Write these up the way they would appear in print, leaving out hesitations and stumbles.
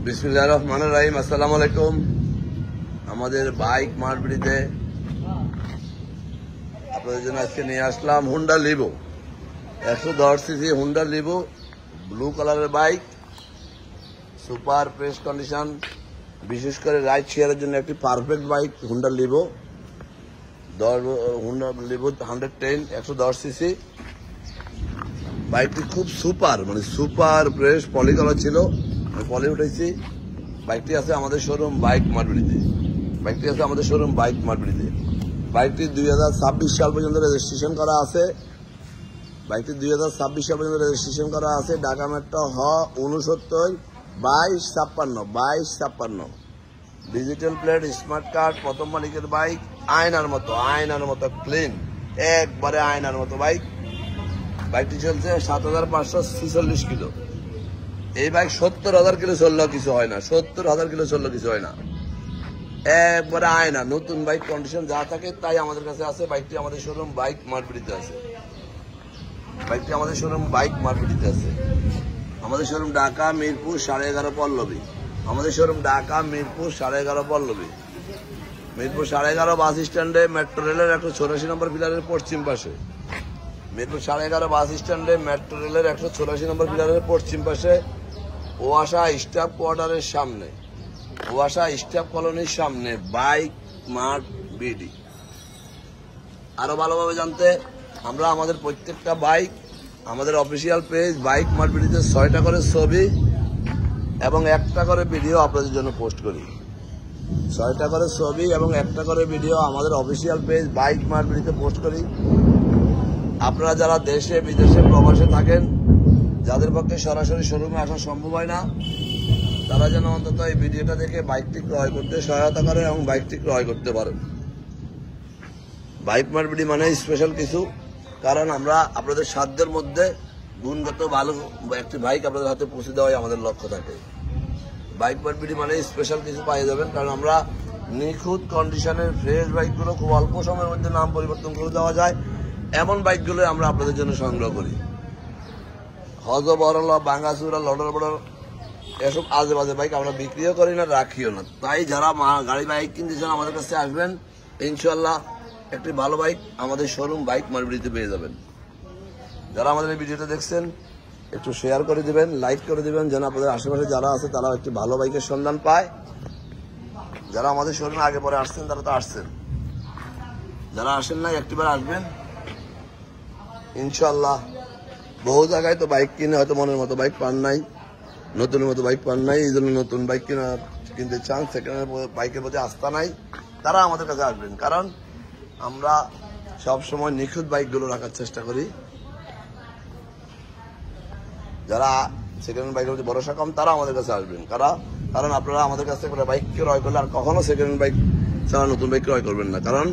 বিসমিল্লাহির রহমানির রহিম। আসসালামু আলাইকুম। আমাদের বাইক মার্কেটে আপনাদের জন্য আজকে নিয়ে আসলাম Honda Livo 110 CC Honda Livo blue কালারের বাইক, সুপার প্রেস কন্ডিশন, বিশেষ করে রাইড শেয়ারের জন্য একটি perfect bike Honda Livo. Honda Livo 110 110 CC বাইকটি খুব সুপার, মানে সুপার প্রেস পলি করা ছিল, আমি পলি উঠেছি। বাইকটি আছে আমাদের শোরুম বাইক মার্কেটে। বাইকটি 2026 সাল পর্যন্ত রেজিস্ট্রেশন করা আছে। Dhaka metro 69 2256 digital plate, smart card, প্রথম মালিকের বাইক, আয়নার মতো ক্লিন, একবারে আয়নার মতো বাইক। বাইকটি চলছে 7546 কিলো। এই বাইক 70,000 কিলো চললেও কিছু হয় না, 70,000 কিলো চললেও কিছু হয় না, একবারে আয়না নতুন বাইক। কন্ডিশন যা থাকে তাই আমাদের কাছে আছে। বাইকটি আমাদের শোরুম বাইক মার্কেটে আছে। আমাদের শোরুম ঢাকা মিরপুর 11.5 পল্লবী। মিরপুর 11.5 বাস স্ট্যান্ডে মেট্রো রেলের 184 নম্বর পিলারের পশ্চিম পাশে। ওয়াসা স্টাফ কোয়ার্টারের সামনে, ওয়াসা স্টাফ কলোনির সামনে বাইক মার্ট বিডি। আরো ভালোভাবে জানতে আমরা আমাদের প্রত্যেকটা বাইক আমাদের অফিসিয়াল পেজ বাইক মার্ট বিডিতে 6টা করে ছবি এবং 1টা করে ভিডিও আপনাদের জন্য পোস্ট করি। 6টা করে ছবি এবং 1টা করে ভিডিও আমাদের অফিসিয়াল পেজ বাইক মার্ট বিডিতে পোস্ট করি। আপনারা যারা দেশে বিদেশে প্রবাসে থাকেন, যাদের পক্ষে সরাসরি শোরুমে আসা সম্ভব হয় না, তারা যেন অন্তত এই ভিডিওটা দেখে বাইকটি ক্রয় করতে সহায়তা করেন এবং বাইকটি ক্রয় করতে পারেন। বাইক মার্কেট মানে স্পেশাল কিছু, কারণ আমরা আপনাদের সাধ্যের মধ্যে গুণগত ভালো একটি বাইক আপনাদের হাতে পৌঁছে দেওয়াই আমাদের লক্ষ্য থাকে। বাইক মার্কেট মানে স্পেশাল কিছু পাই যাবেন, কারণ আমরা নিখুঁত কন্ডিশনের ফ্রেশ বাইকগুলো খুব অল্প সময়ের মধ্যে নাম পরিবর্তন করে দেওয়া যায় এমন বাইকগুলো আমরা আপনাদের জন্য সংগ্রহ করি। হজ বরল, বাঙ্গাসুরা, লডর বড়র এসব আজে বাজে বাইক আমরা বিক্রিও করি না, রাখিও না। তাই যারা গাড়ি বাইক কিনতে চান আমাদের কাছে আসবেন, ইনশাল্লাহ একটি ভালো বাইক আমাদের শোরুম বাইক মার্কেটে পেয়ে যাবেন। যারা আমাদের এই ভিডিওটা দেখছেন একটু শেয়ার করে দিবেন, লাইক করে দিবেন, যেন আপনাদের আশেপাশে যারা আছে তারা একটি ভালো বাইকের সন্ধান পায়। যারা আমাদের শোরুমে আগে পরে আসছেন তারা তো আসছেন, যারা আসেন না একটিবার আসবেন ইনশাল্লাহ। বহু জায়গায় তো বাইক কিনে হয়তো মনের মতো বাইক পান নাই, নতুনের মতো বাইক পান নাই, এই জন্য নতুন বাইক কিনতে চান, সেকেন্ড বাইকের প্রতি আস্থা নাই, তারা আমাদের কাছে আসবেন। কারণ আমরা সবসময় নিখুঁত বাইকগুলো রাখার চেষ্টা করি। যারা সেকেন্ড হ্যান্ড বাইকের প্রতি ভরসা কম তারা আমাদের কাছে আসবেন। কারণ আপনারা আমাদের কাছ থেকে বাইক ক্রয় করলে আর কখনো সেকেন্ড হ্যান্ড বাইক ছাড়া নতুন বাইক ক্রয় করবেন না। কারণ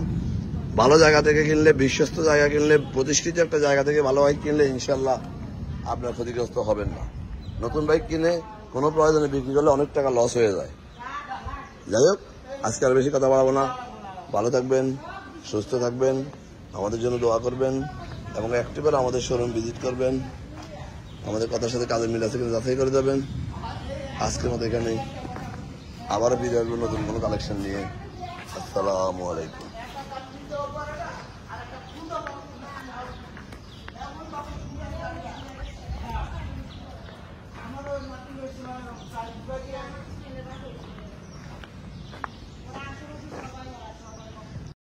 ভালো জায়গা থেকে কিনলে, বিশ্বস্ত জায়গা কিনলে, প্রতিষ্ঠিত একটা জায়গা থেকে ভালো বাইক কিনলে ইনশাল্লাহ আপনার ক্ষতিগ্রস্ত হবেন না। নতুন বাইক কিনে কোনো প্রয়োজনে বিক্রি করলে অনেক টাকা লস হয়ে যায়। যাই হোক, আজকে আর বেশি কথা বলবো না। ভালো থাকবেন, সুস্থ থাকবেন, আমাদের জন্য দোয়া করবেন এবং একটিবার আমাদের শোরুম ভিজিট করবেন। আমাদের কথার সাথে কাজের মিল আছে কিন্তু যাচাই করে যাবেন। আজকের মতো এখানেই, আবারও ফিরে আসবো নতুন কোনো কালেকশন নিয়ে। আসসালামু আলাইকুম।